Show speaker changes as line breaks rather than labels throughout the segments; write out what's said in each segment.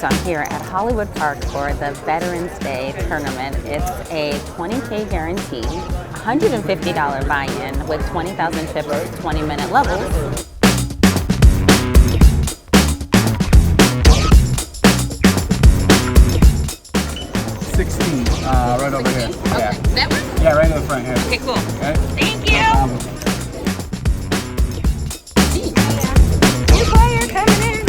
So I'm here at Hollywood Park for the Veterans Day tournament. It's a $20K guarantee, $150 buy-in with 20,000 chips, 20-minute levels.
Right over here.
Okay.
Yeah.
That one?
Yeah, right in the front here.
Okay, cool.
Okay.
Thank you. New player coming in.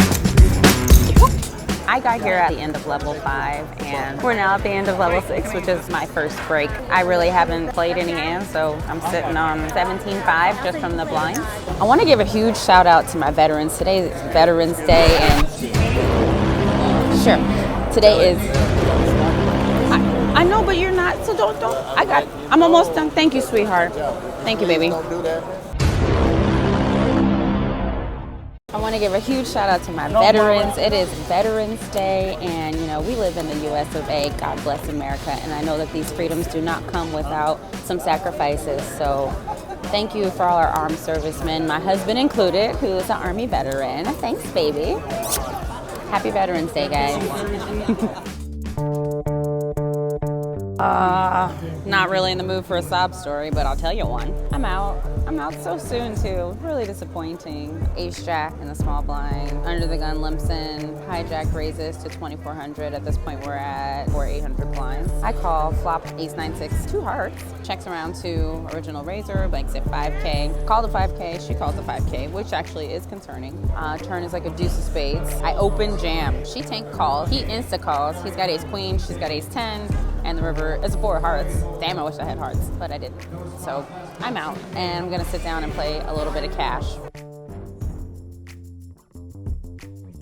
I got here at the end of level 5, and we're now at the end of level 6, which is my first break. I really haven't played any hands, so I'm sitting on 17.5 just from the blinds. I want to give a huge shout out to my veterans. Today is Veterans Day, and today is. I know, but you're not, so don't. I'm almost done. Thank you, sweetheart. Thank you, baby.
Don't do that.
I want to give a huge shout out to my veterans. It is Veterans Day, and we live in the US of A. God bless America, and I know that these freedoms do not come without some sacrifices. So thank you for all our armed servicemen, my husband included, who is an Army veteran. Thanks, baby. Happy Veterans Day, guys. Not really in the mood for a sob story, but I'll tell you one. I'm out so soon too. Really disappointing. Ace Jack in the small blind. Under the gun limps in. Hijack raises to 2,400. At this point we're at 800 blinds. I call, flop Ace 9-6, 2 hearts. Checks around to original raiser, blanks at 5K. Call the 5K, she calls the 5K, which actually is concerning. Turn is like a deuce of spades. I open jam. She tank calls, he insta calls. He's got ace queen, she's got ace 10. And the river is 4 hearts. Damn, I wish I had hearts, but I didn't. So I'm out, and I'm gonna sit down and play a little bit of cash.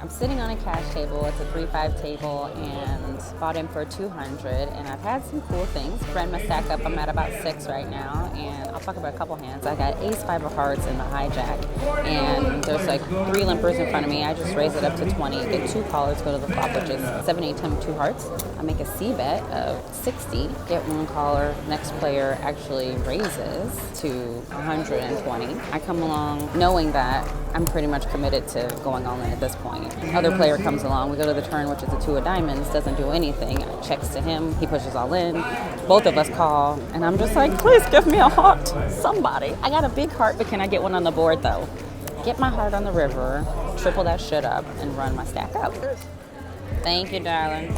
I'm sitting on a cash table. It's a 3-5 table, and bought in for 200. And I've had some cool things. Ran my stack up. I'm at about 6 right now, and I'll talk about a couple hands. I got ace 5 of hearts in the hijack, and there's like 3 limpers in front of me. I just raise it up to 20. Get 2 callers, go to the flop, which is 7, 8, 10, 2 hearts. I make a C bet of 60. Get 1 caller. Next player actually raises to 120. I come along knowing that I'm pretty much committed to going all in at this point. Other player comes along, we go to the turn, which is a 2 of diamonds, doesn't do anything. Checks to him, he pushes all in. Both of us call, and I'm just like, please give me a heart, somebody. I got a big heart, but can I get one on the board though? Get my heart on the river, triple that shit up, and run my stack up. Thank you, darling.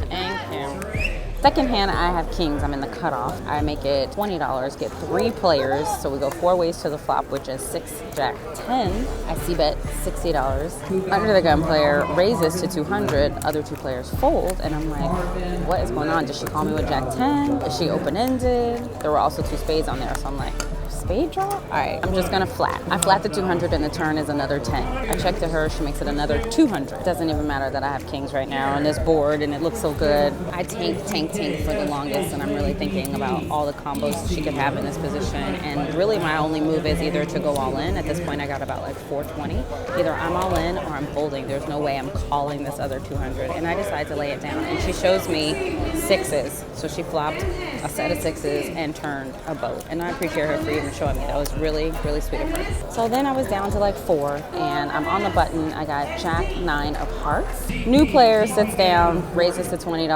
Thank you. Second hand, I have kings. I'm in the cutoff. I make it $20, get 3 players. So we go 4 ways to the flop, which is 6, Jack, 10. I C bet $60. Under the gun player raises to 200. Other 2 players fold. And I'm like, what is going on? Did she call me with Jack 10? Is she open-ended? There were also 2 spades on there. So I'm like, spade draw? All right, I'm just gonna flat. I flat the 200 and the turn is another 10. I check to her, she makes it another 200. It doesn't even matter that I have kings right now on this board and it looks so good. I tank for the longest, and I'm really thinking about all the combos she could have in this position. And really my only move is either to go all in. At this point I got about like 420. Either I'm all in or I'm folding. There's no way I'm calling this other 200. And I decide to lay it down, and she shows me 6s. So she flopped a set of 6s and turned a boat. And I appreciate her for even showing me. That was really, really sweet of her. So then I was down to like 4, and I'm on the button. I got Jack 9 of hearts. New player sits down, raises to $20.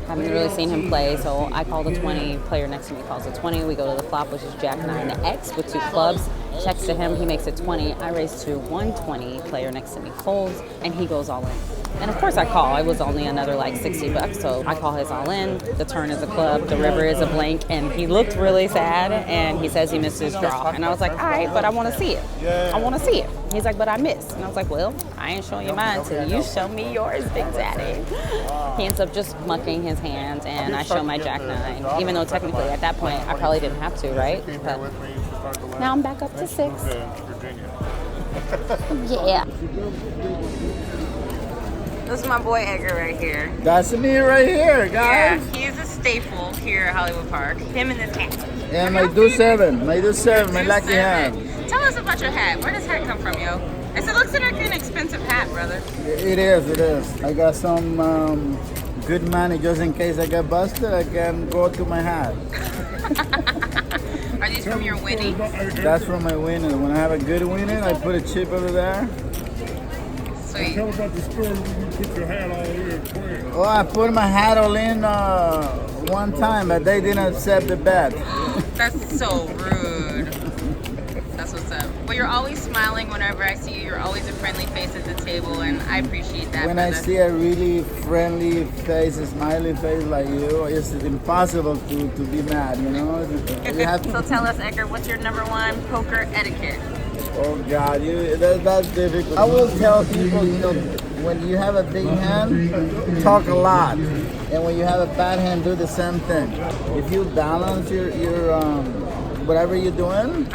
Haven't really seen him play, so I call the 20. Player next to me calls the 20. We go to the flop, which is Jack 9X with 2 clubs. Checks to him, he makes it 20. I raise to 120. Player next to me folds, and he goes all in. And of course I call. It was only another like $60, so I call his all in. The turn is a club, the river is a blank, and he looked really sad, and he says he missed his draw. And I was like, all right, but I want to see it. I want to see it. He's like, but I missed. And I was like, well, I ain't showing you mine till you show me yours, Big Daddy. He ends up just mucking his hand, and I show my Jack 9, even though technically at that point I probably didn't have to, right? But now I'm back up to 6. Yeah. This is my boy Edgar right here.
That's me right here, guys.
Yeah, he's a staple here at Hollywood Park. Him and this hat.
And my do 7, my lucky hand.
Tell us about your hat. Where does hat come from, yo? It looks like an expensive hat, brother.
It is. I got some good money just in case I get busted. I can go to my hat.
Are these from your winnings?
That's from my winning. When I have a good winning, I put a chip over there.
Sweet.
Tell about the story when you put your hat all in.
Oh, I put my hat all in one time, but they didn't accept the bet.
That's so rude. That's what's up. Well, you're always smiling whenever I see you. You're always a friendly face at the table, and I appreciate that.
When I see a really friendly face, a smiley face like you, it's impossible to be mad, you know? You have to,
So tell us, Edgar, what's your #1 poker etiquette?
oh God, that's difficult. I will tell people, you know, when you have a big hand, talk a lot. And when you have a bad hand, do the same thing. If you balance your whatever you're doing,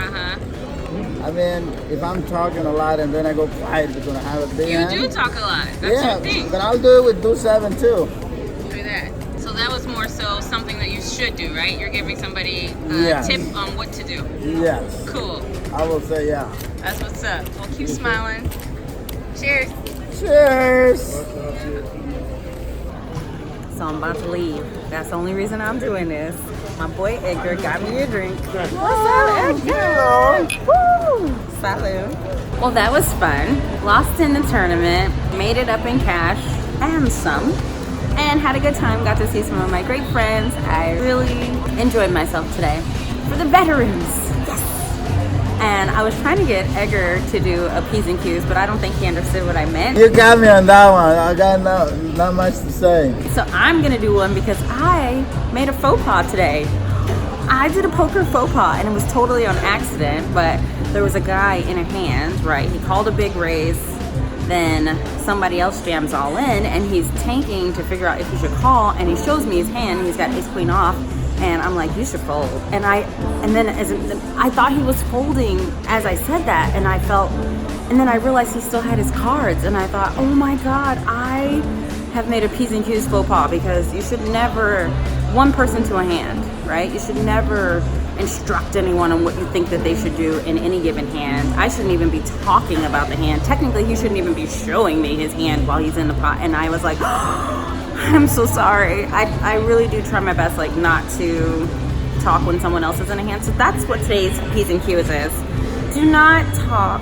I mean, if I'm talking a lot and then I go quiet because I have a big hand.
You do talk a lot. That's
Yeah,
your thing.
but I'll do it with do 7 too.
Do that. So that was more so something that you should do, right? You're giving somebody a
Yes.
tip on what to do.
Yes,
Cool.
I will say yeah.
That's what's up. Well, keep smiling. Cheers.
Cheers.
So I'm about to leave. That's the only reason I'm doing this. My boy Edgar got me a drink. What's up, Edgar? Woo! Salud. Well, that was fun. Lost in the tournament, made it up in cash and some, and had a good time. Got to see some of my great friends. I really enjoyed myself today. For the veterans. Yes! And I was trying to get Edgar to do a P's and Q's, but I don't think he understood what I meant.
You got me on that one. I got not much to say.
So I'm gonna do one because I made a faux pas today. I did a poker faux pas and it was totally on accident, but there was a guy in a hand, right? He called a big raise, then somebody else jams all in and he's tanking to figure out if he should call, and he shows me his hand and he's got ace queen off. And I'm like, you should fold. And then I thought he was folding as I said that, and and then I realized he still had his cards, and I thought, oh my God, I have made a P's and Q's faux pas, because you should never, one person to a hand, right? You should never instruct anyone on what you think that they should do in any given hand. I shouldn't even be talking about the hand. Technically, he shouldn't even be showing me his hand while he's in the pot. And I was like, I'm so sorry. I really do try my best, like, not to talk when someone else is in a hand. So that's what today's P's and Q's is. Do not talk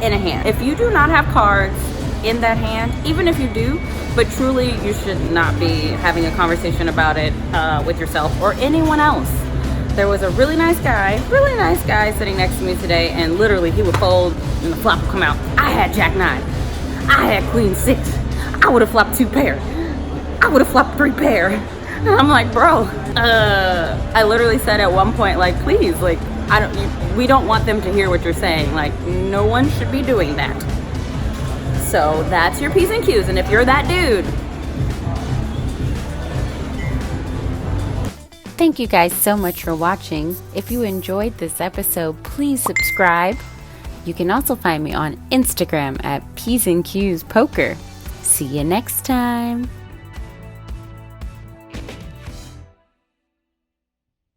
in a hand. If you do not have cards in that hand, even if you do, but truly you should not be having a conversation about it with yourself or anyone else. There was a really nice guy sitting next to me today, and literally he would fold and the flop would come out. I had jack 9. I had queen 6. I would have flopped 2 pair. I would have flopped 3 pair. And I'm like, bro, I literally said at one point, like, please, like, we don't want them to hear what you're saying. Like, no one should be doing that. So that's your P's and Q's. And if you're that dude,
thank you guys so much for watching. If you enjoyed this episode, please subscribe. You can also find me on Instagram at P's and Q's Poker. See you next time.